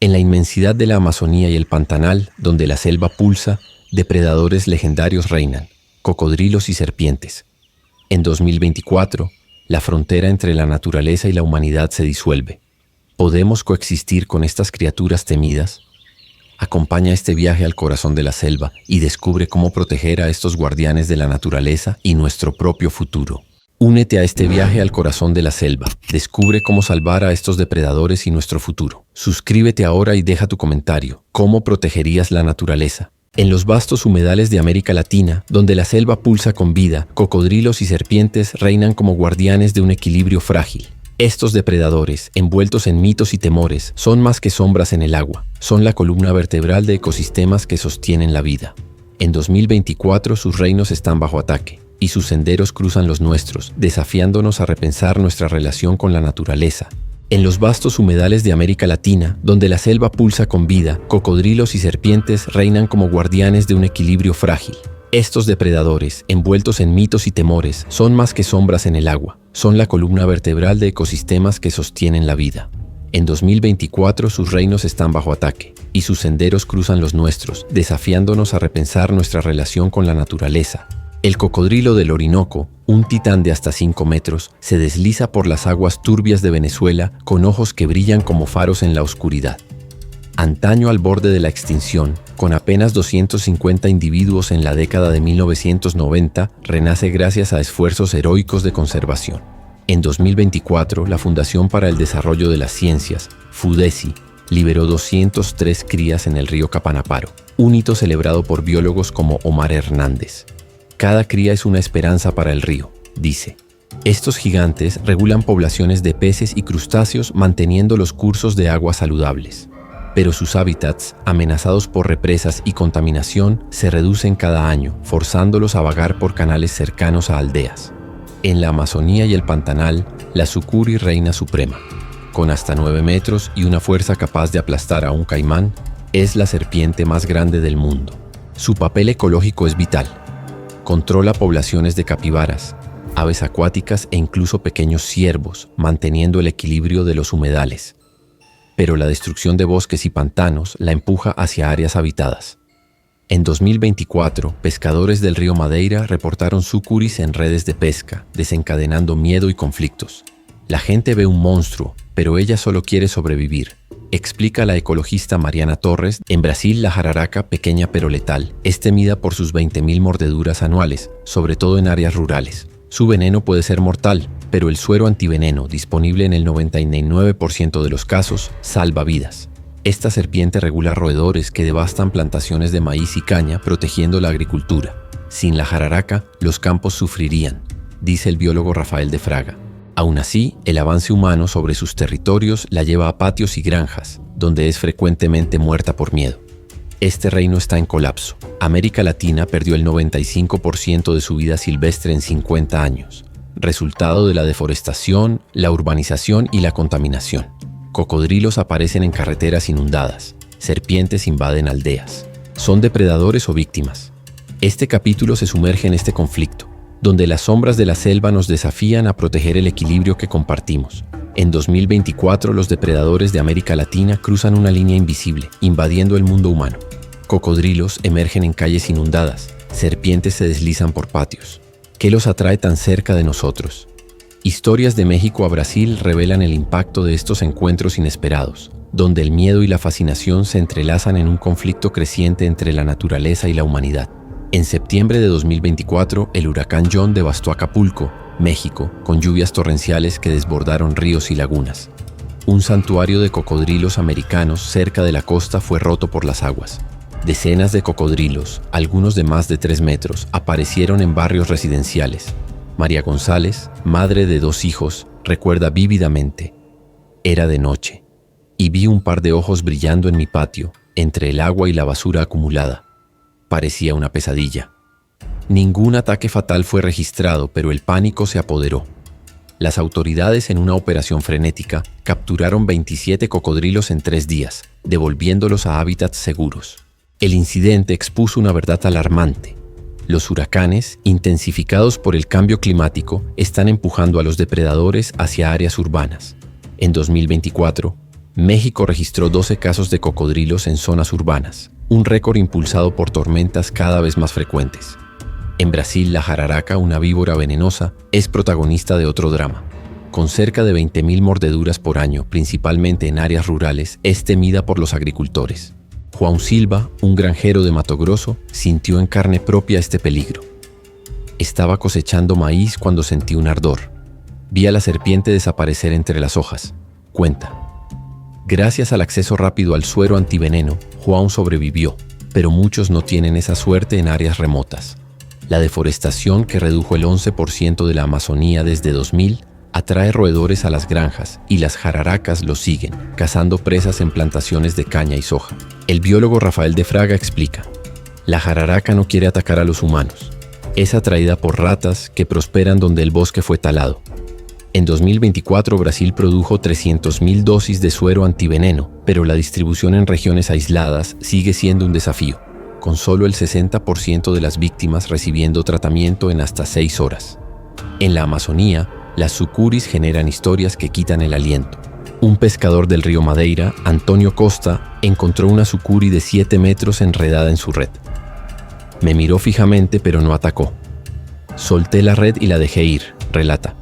En la inmensidad de la Amazonía y el Pantanal, donde la selva pulsa, depredadores legendarios reinan, cocodrilos y serpientes. En 2024, la frontera entre la naturaleza y la humanidad se disuelve. ¿Podemos coexistir con estas criaturas temidas? Acompaña este viaje al corazón de la selva y descubre cómo proteger a estos guardianes de la naturaleza y nuestro propio futuro. Únete a este viaje al corazón de la selva. Descubre cómo salvar a estos depredadores y nuestro futuro. Suscríbete ahora y deja tu comentario. ¿Cómo protegerías la naturaleza? En los vastos humedales de América Latina, donde la selva pulsa con vida, cocodrilos y serpientes reinan como guardianes de un equilibrio frágil. Estos depredadores, envueltos en mitos y temores, son más que sombras en el agua. Son la columna vertebral de ecosistemas que sostienen la vida. En 2024 sus reinos están bajo ataque y sus senderos cruzan los nuestros, desafiándonos a repensar nuestra relación con la naturaleza. En los vastos humedales de América Latina, donde la selva pulsa con vida, cocodrilos y serpientes reinan como guardianes de un equilibrio frágil. Estos depredadores, envueltos en mitos y temores, son más que sombras en el agua. Son la columna vertebral de ecosistemas que sostienen la vida. En 2024 sus reinos están bajo ataque y sus senderos cruzan los nuestros, desafiándonos a repensar nuestra relación con la naturaleza. El cocodrilo del Orinoco, un titán de hasta 5 metros, se desliza por las aguas turbias de Venezuela con ojos que brillan como faros en la oscuridad. Antaño al borde de la extinción, con apenas 250 individuos en la década de 1990, renace gracias a esfuerzos heroicos de conservación. En 2024, la Fundación para el Desarrollo de las Ciencias, FUDESI, liberó 203 crías en el río Capanaparo, un hito celebrado por biólogos como Omar Hernández. Cada cría es una esperanza para el río, dice. Estos gigantes regulan poblaciones de peces y crustáceos manteniendo los cursos de agua saludables. Pero sus hábitats, amenazados por represas y contaminación, se reducen cada año, forzándolos a vagar por canales cercanos a aldeas. En la Amazonía y el Pantanal, la sucuri reina suprema. Con hasta 9 metros y una fuerza capaz de aplastar a un caimán, es la serpiente más grande del mundo. Su papel ecológico es vital. Controla poblaciones de capibaras, aves acuáticas e incluso pequeños ciervos, manteniendo el equilibrio de los humedales. Pero la destrucción de bosques y pantanos la empuja hacia áreas habitadas. En 2024, pescadores del río Madeira reportaron sucuris en redes de pesca, desencadenando miedo y conflictos. La gente ve un monstruo, pero ella solo quiere sobrevivir, explica la ecologista Mariana Torres. En Brasil, la jararaca, pequeña pero letal, es temida por sus 20.000 mordeduras anuales, sobre todo en áreas rurales. Su veneno puede ser mortal, pero el suero antiveneno, disponible en el 99% de los casos, salva vidas. Esta serpiente regula roedores que devastan plantaciones de maíz y caña, protegiendo la agricultura. Sin la jararaca, los campos sufrirían, dice el biólogo Rafael de Fraga. Aún así, el avance humano sobre sus territorios la lleva a patios y granjas, donde es frecuentemente muerta por miedo. Este reino está en colapso. América Latina perdió el 95% de su vida silvestre en 50 años, resultado de la deforestación, la urbanización y la contaminación. Cocodrilos aparecen en carreteras inundadas, serpientes invaden aldeas. ¿Son depredadores o víctimas? Este capítulo se sumerge en este conflicto, donde las sombras de la selva nos desafían a proteger el equilibrio que compartimos. En 2024, los depredadores de América Latina cruzan una línea invisible, invadiendo el mundo humano. Cocodrilos emergen en calles inundadas, serpientes se deslizan por patios. ¿Qué los atrae tan cerca de nosotros? Historias de México a Brasil revelan el impacto de estos encuentros inesperados, donde el miedo y la fascinación se entrelazan en un conflicto creciente entre la naturaleza y la humanidad. En septiembre de 2024, el huracán John devastó Acapulco, México, con lluvias torrenciales que desbordaron ríos y lagunas. Un santuario de cocodrilos americanos cerca de la costa fue roto por las aguas. Decenas de cocodrilos, algunos de más de 3 metros, aparecieron en barrios residenciales. María González, madre de 2 hijos, recuerda vívidamente. Era de noche, y vi un par de ojos brillando en mi patio, entre el agua y la basura acumulada. Parecía una pesadilla. Ningún ataque fatal fue registrado, pero el pánico se apoderó. Las autoridades, en una operación frenética, capturaron 27 cocodrilos en 3 días, devolviéndolos a hábitats seguros. El incidente expuso una verdad alarmante. Los huracanes, intensificados por el cambio climático, están empujando a los depredadores hacia áreas urbanas. En 2024, México registró 12 casos de cocodrilos en zonas urbanas, un récord impulsado por tormentas cada vez más frecuentes. En Brasil, la jararaca, una víbora venenosa, es protagonista de otro drama. Con cerca de 20.000 mordeduras por año, principalmente en áreas rurales, es temida por los agricultores. Juan Silva, un granjero de Mato Grosso, sintió en carne propia este peligro. Estaba cosechando maíz cuando sentí un ardor. Vi a la serpiente desaparecer entre las hojas. Cuenta. Gracias al acceso rápido al suero antiveneno, Juan sobrevivió, pero muchos no tienen esa suerte en áreas remotas. La deforestación, que redujo el 11% de la Amazonía desde 2000, atrae roedores a las granjas y las jararacas los siguen, cazando presas en plantaciones de caña y soja. El biólogo Rafael de Fraga explica: la jararaca no quiere atacar a los humanos. Es atraída por ratas que prosperan donde el bosque fue talado. En 2024, Brasil produjo 300.000 dosis de suero antiveneno, pero la distribución en regiones aisladas sigue siendo un desafío, con solo el 60% de las víctimas recibiendo tratamiento en hasta 6 horas. En la Amazonía, las sucuris generan historias que quitan el aliento. Un pescador del río Madeira, Antonio Costa, encontró una sucuri de 7 metros enredada en su red. Me miró fijamente, pero no atacó. Solté la red y la dejé ir, relata.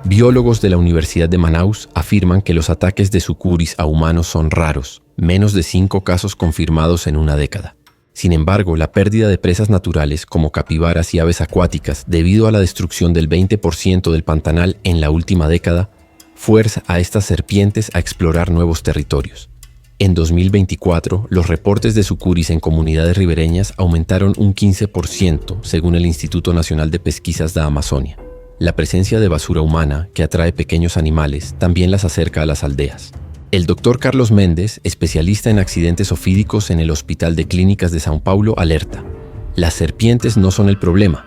Biólogos de la Universidad de Manaus afirman que los ataques de sucuris a humanos son raros, menos de 5 casos confirmados en una década. Sin embargo, la pérdida de presas naturales como capibaras y aves acuáticas debido a la destrucción del 20% del Pantanal en la última década fuerza a estas serpientes a explorar nuevos territorios. En 2024, los reportes de sucuris en comunidades ribereñas aumentaron un 15%, según el Instituto Nacional de Pesquisas de Amazonia. La presencia de basura humana, que atrae pequeños animales, también las acerca a las aldeas. El doctor Carlos Méndez, especialista en accidentes ofídicos en el Hospital de Clínicas de São Paulo, alerta: las serpientes no son el problema.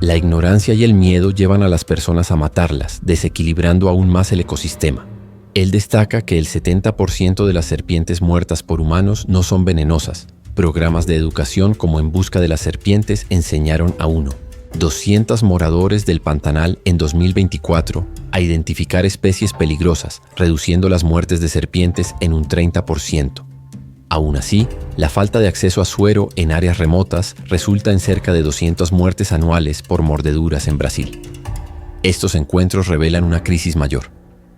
La ignorancia y el miedo llevan a las personas a matarlas, desequilibrando aún más el ecosistema. Él destaca que el 70% de las serpientes muertas por humanos no son venenosas. Programas de educación como En Busca de las Serpientes enseñaron a 200 moradores del Pantanal en 2024 a identificar especies peligrosas, reduciendo las muertes de serpientes en un 30%. Aún así, la falta de acceso a suero en áreas remotas resulta en cerca de 200 muertes anuales por mordeduras en Brasil. Estos encuentros revelan una crisis mayor.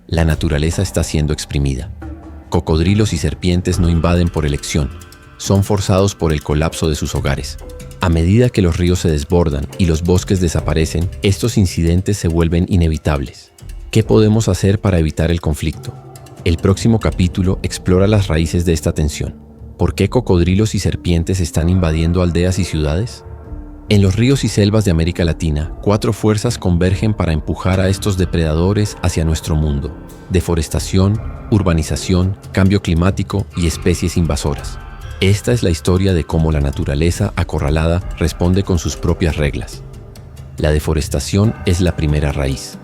La naturaleza está siendo exprimida. Cocodrilos y serpientes no invaden por elección, son forzados por el colapso de sus hogares. A medida que los ríos se desbordan y los bosques desaparecen, estos incidentes se vuelven inevitables. ¿Qué podemos hacer para evitar el conflicto? El próximo capítulo explora las raíces de esta tensión. ¿Por qué cocodrilos y serpientes están invadiendo aldeas y ciudades? En los ríos y selvas de América Latina, 4 fuerzas convergen para empujar a estos depredadores hacia nuestro mundo: deforestación, urbanización, cambio climático y especies invasoras. Esta es la historia de cómo la naturaleza acorralada responde con sus propias reglas. La deforestación es la primera raíz.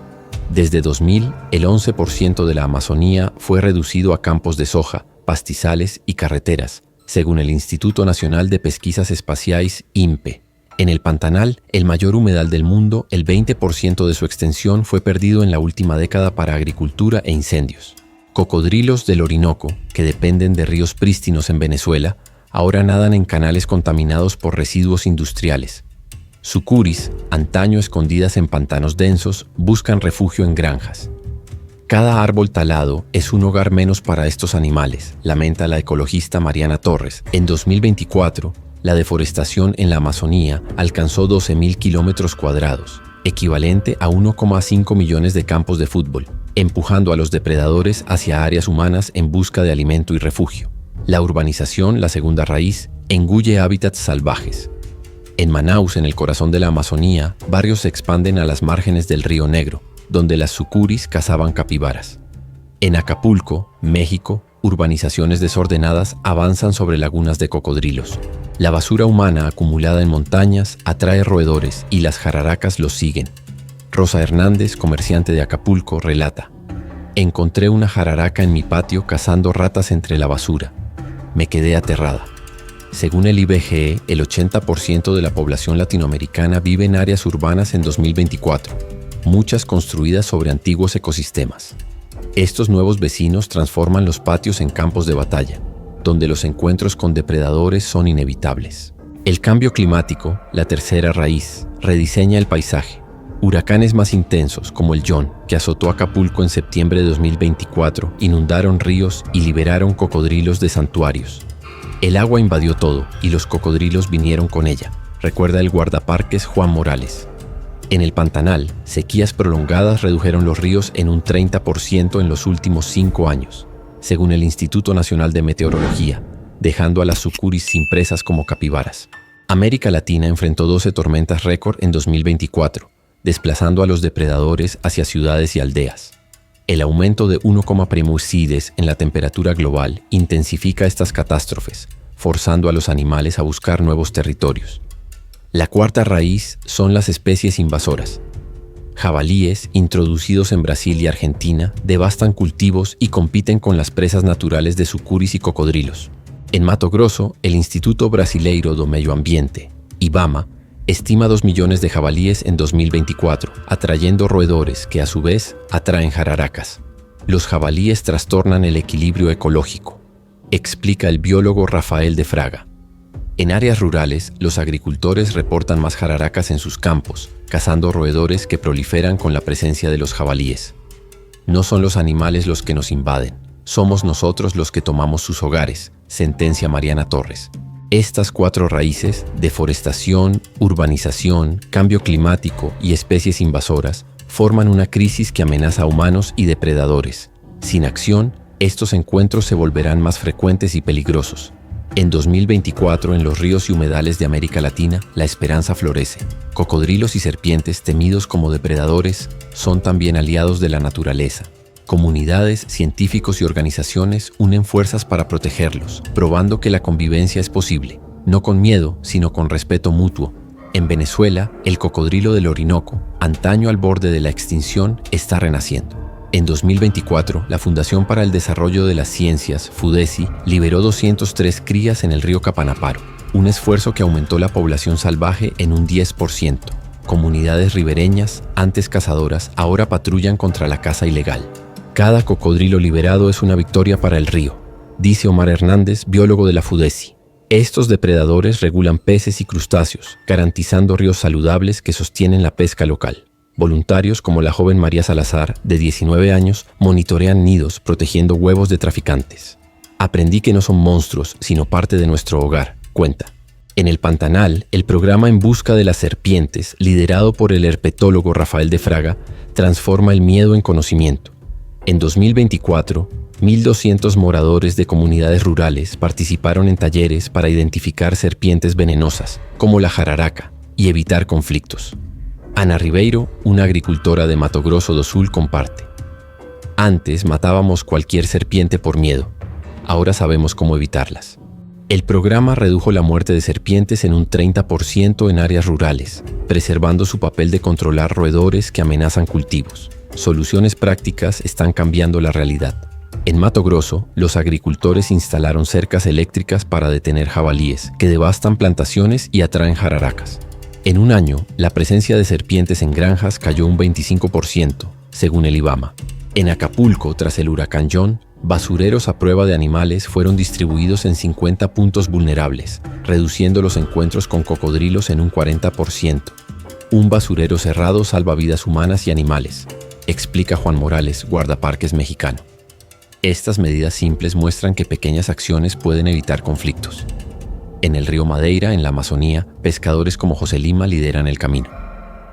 Desde 2000, el 11% de la Amazonía fue reducido a campos de soja, pastizales y carreteras, según el Instituto Nacional de Pesquisas Espaciais, INPE. En el Pantanal, el mayor humedal del mundo, el 20% de su extensión fue perdido en la última década para agricultura e incendios. Cocodrilos del Orinoco, que dependen de ríos prístinos en Venezuela, ahora nadan en canales contaminados por residuos industriales. Sucuris, antaño escondidas en pantanos densos, buscan refugio en granjas. Cada árbol talado es un hogar menos para estos animales, lamenta la ecologista Mariana Torres. En 2024, la deforestación en la Amazonía alcanzó 12.000 kilómetros cuadrados, equivalente a 1,5 millones de campos de fútbol, empujando a los depredadores hacia áreas humanas en busca de alimento y refugio. La urbanización, la segunda raíz, engulle hábitats salvajes. En Manaus, en el corazón de la Amazonía, barrios se expanden a las márgenes del Río Negro, donde las sucuris cazaban capibaras. En Acapulco, México, urbanizaciones desordenadas avanzan sobre lagunas de cocodrilos. La basura humana acumulada en montañas atrae roedores y las jararacas los siguen. Rosa Hernández, comerciante de Acapulco, relata: encontré una jararaca en mi patio cazando ratas entre la basura. Me quedé aterrada. Según el IBGE, el 80% de la población latinoamericana vive en áreas urbanas en 2024, muchas construidas sobre antiguos ecosistemas. Estos nuevos vecinos transforman los patios en campos de batalla, donde los encuentros con depredadores son inevitables. El cambio climático, la tercera raíz, rediseña el paisaje. Huracanes más intensos, como el John, que azotó Acapulco en septiembre de 2024, inundaron ríos y liberaron cocodrilos de santuarios. El agua invadió todo y los cocodrilos vinieron con ella, recuerda el guardaparques Juan Morales. En el Pantanal, sequías prolongadas redujeron los ríos en un 30% en los últimos 5 años, según el Instituto Nacional de Meteorología, dejando a las sucuris sin presas como capibaras. América Latina enfrentó 12 tormentas récord en 2024, desplazando a los depredadores hacia ciudades y aldeas. El aumento de 1,1° en la temperatura global intensifica estas catástrofes, forzando a los animales a buscar nuevos territorios. La cuarta raíz son las especies invasoras. Jabalíes, introducidos en Brasil y Argentina, devastan cultivos y compiten con las presas naturales de sucuris y cocodrilos. En Mato Grosso, el Instituto Brasileiro do Meio Ambiente, IBAMA, estima 2 millones de jabalíes en 2024, atrayendo roedores que a su vez atraen jararacas. Los jabalíes trastornan el equilibrio ecológico, explica el biólogo Rafael de Fraga. En áreas rurales, los agricultores reportan más jararacas en sus campos, cazando roedores que proliferan con la presencia de los jabalíes. No son los animales los que nos invaden, somos nosotros los que tomamos sus hogares, sentencia Mariana Torres. Estas 4 raíces, deforestación, urbanización, cambio climático y especies invasoras, forman una crisis que amenaza a humanos y depredadores. Sin acción, estos encuentros se volverán más frecuentes y peligrosos. En 2024, en los ríos y humedales de América Latina, la esperanza florece. Cocodrilos y serpientes, temidos como depredadores, son también aliados de la naturaleza. Comunidades, científicos y organizaciones unen fuerzas para protegerlos, probando que la convivencia es posible, no con miedo, sino con respeto mutuo. En Venezuela, el cocodrilo del Orinoco, antaño al borde de la extinción, está renaciendo. En 2024, la Fundación para el Desarrollo de las Ciencias, FUDESI, liberó 203 crías en el río Capanaparo, un esfuerzo que aumentó la población salvaje en un 10%. Comunidades ribereñas, antes cazadoras, ahora patrullan contra la caza ilegal. Cada cocodrilo liberado es una victoria para el río, dice Omar Hernández, biólogo de la FUDESI. Estos depredadores regulan peces y crustáceos, garantizando ríos saludables que sostienen la pesca local. Voluntarios como la joven María Salazar, de 19 años, monitorean nidos protegiendo huevos de traficantes. Aprendí que no son monstruos, sino parte de nuestro hogar, cuenta. En el Pantanal, el programa En Busca de las Serpientes, liderado por el herpetólogo Rafael de Fraga, transforma el miedo en conocimiento. En 2024, 1.200 moradores de comunidades rurales participaron en talleres para identificar serpientes venenosas, como la jararaca, y evitar conflictos. Ana Ribeiro, una agricultora de Mato Grosso do Sul, comparte. Antes matábamos cualquier serpiente por miedo, ahora sabemos cómo evitarlas. El programa redujo la muerte de serpientes en un 30% en áreas rurales, preservando su papel de controlar roedores que amenazan cultivos. Soluciones prácticas están cambiando la realidad. En Mato Grosso, los agricultores instalaron cercas eléctricas para detener jabalíes, que devastan plantaciones y atraen jararacas. En un año, la presencia de serpientes en granjas cayó un 25%, según el IBAMA. En Acapulco, tras el huracán John, basureros a prueba de animales fueron distribuidos en 50 puntos vulnerables, reduciendo los encuentros con cocodrilos en un 40%. Un basurero cerrado salva vidas humanas y animales, explica Juan Morales, guardaparques mexicano. Estas medidas simples muestran que pequeñas acciones pueden evitar conflictos. En el río Madeira, en la Amazonía, pescadores como José Lima lideran el camino.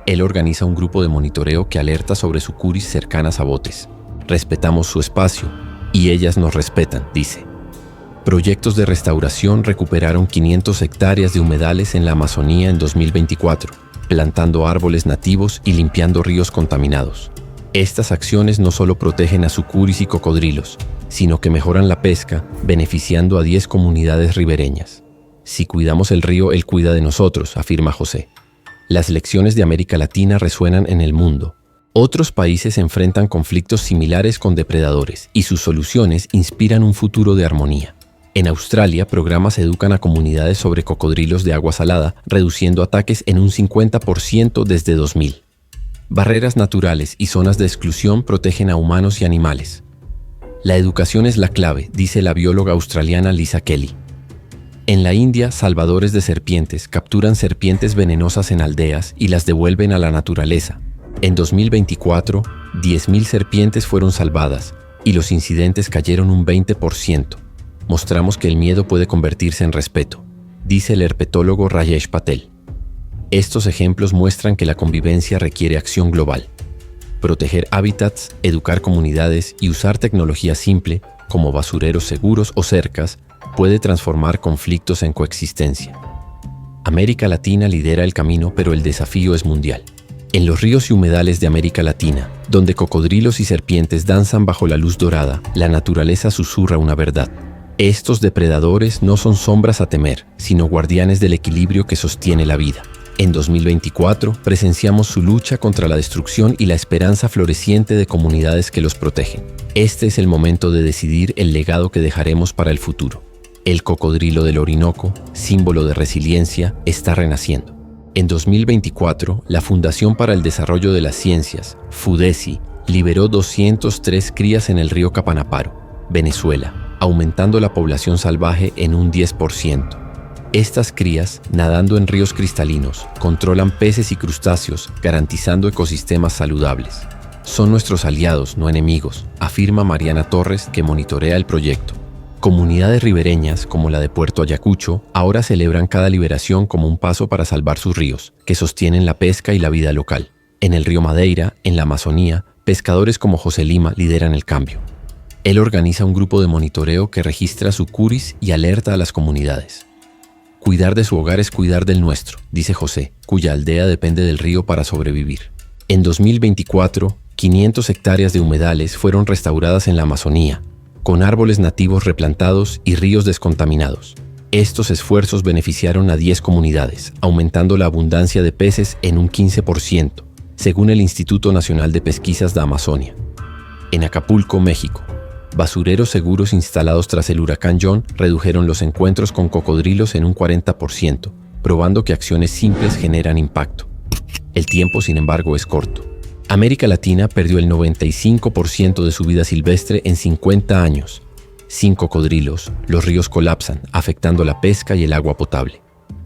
Él organiza un grupo de monitoreo que alerta sobre sucuris cercanas a botes. Respetamos su espacio y ellas nos respetan, dice. Proyectos de restauración recuperaron 500 hectáreas de humedales en la Amazonía en 2024, plantando árboles nativos y limpiando ríos contaminados. Estas acciones no solo protegen a sucuris y cocodrilos, sino que mejoran la pesca, beneficiando a 10 comunidades ribereñas. Si cuidamos el río, él cuida de nosotros, afirma José. Las lecciones de América Latina resuenan en el mundo. Otros países enfrentan conflictos similares con depredadores y sus soluciones inspiran un futuro de armonía. En Australia, programas educan a comunidades sobre cocodrilos de agua salada, reduciendo ataques en un 50% desde 2000. Barreras naturales y zonas de exclusión protegen a humanos y animales. La educación es la clave, dice la bióloga australiana Lisa Kelly. En la India, salvadores de serpientes capturan serpientes venenosas en aldeas y las devuelven a la naturaleza. En 2024, 10.000 serpientes fueron salvadas y los incidentes cayeron un 20%. Mostramos que el miedo puede convertirse en respeto, dice el herpetólogo Rajesh Patel. Estos ejemplos muestran que la convivencia requiere acción global. Proteger hábitats, educar comunidades y usar tecnología simple, como basureros seguros o cercas, puede transformar conflictos en coexistencia. América Latina lidera el camino, pero el desafío es mundial. En los ríos y humedales de América Latina, donde cocodrilos y serpientes danzan bajo la luz dorada, la naturaleza susurra una verdad. Estos depredadores no son sombras a temer, sino guardianes del equilibrio que sostiene la vida. En 2024, presenciamos su lucha contra la destrucción y la esperanza floreciente de comunidades que los protegen. Este es el momento de decidir el legado que dejaremos para el futuro. El cocodrilo del Orinoco, símbolo de resiliencia, está renaciendo. En 2024, la Fundación para el Desarrollo de las Ciencias, FUDESI, liberó 203 crías en el río Capanaparo, Venezuela, aumentando la población salvaje en un 10%. Estas crías, nadando en ríos cristalinos, controlan peces y crustáceos, garantizando ecosistemas saludables. Son nuestros aliados, no enemigos, afirma Mariana Torres, que monitorea el proyecto. Comunidades ribereñas, como la de Puerto Ayacucho, ahora celebran cada liberación como un paso para salvar sus ríos, que sostienen la pesca y la vida local. En el río Madeira, en la Amazonía, pescadores como José Lima lideran el cambio. Él organiza un grupo de monitoreo que registra sucuris y alerta a las comunidades. Cuidar de su hogar es cuidar del nuestro, dice José, cuya aldea depende del río para sobrevivir. En 2024, 500 hectáreas de humedales fueron restauradas en la Amazonía, con árboles nativos replantados y ríos descontaminados. Estos esfuerzos beneficiaron a 10 comunidades, aumentando la abundancia de peces en un 15%, según el Instituto Nacional de Pesquisas de Amazonia. En Acapulco, México, basureros seguros instalados tras el huracán John redujeron los encuentros con cocodrilos en un 40%, probando que acciones simples generan impacto. El tiempo, sin embargo, es corto. América Latina perdió el 95% de su vida silvestre en 50 años. Sin cocodrilos, los ríos colapsan, afectando la pesca y el agua potable.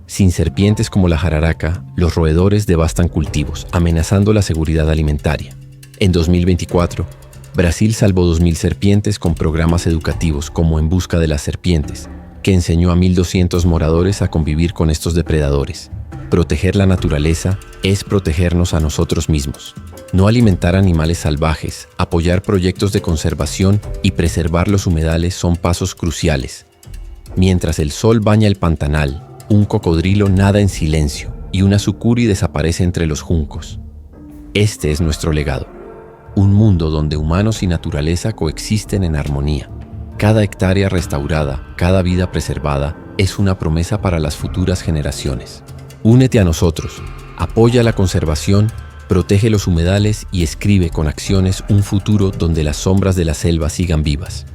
Sin serpientes como la jararaca, los roedores devastan cultivos, amenazando la seguridad alimentaria. En 2024, Brasil salvó 2.000 serpientes con programas educativos como En Busca de las Serpientes, que enseñó a 1.200 moradores a convivir con estos depredadores. Proteger la naturaleza es protegernos a nosotros mismos. No alimentar animales salvajes, apoyar proyectos de conservación y preservar los humedales son pasos cruciales. Mientras el sol baña el pantanal, un cocodrilo nada en silencio y una sucuri desaparece entre los juncos. Este es nuestro legado. Un mundo donde humanos y naturaleza coexisten en armonía. Cada hectárea restaurada, cada vida preservada, es una promesa para las futuras generaciones. Únete a nosotros, apoya la conservación, protege los humedales y escribe con acciones un futuro donde las sombras de la selva sigan vivas.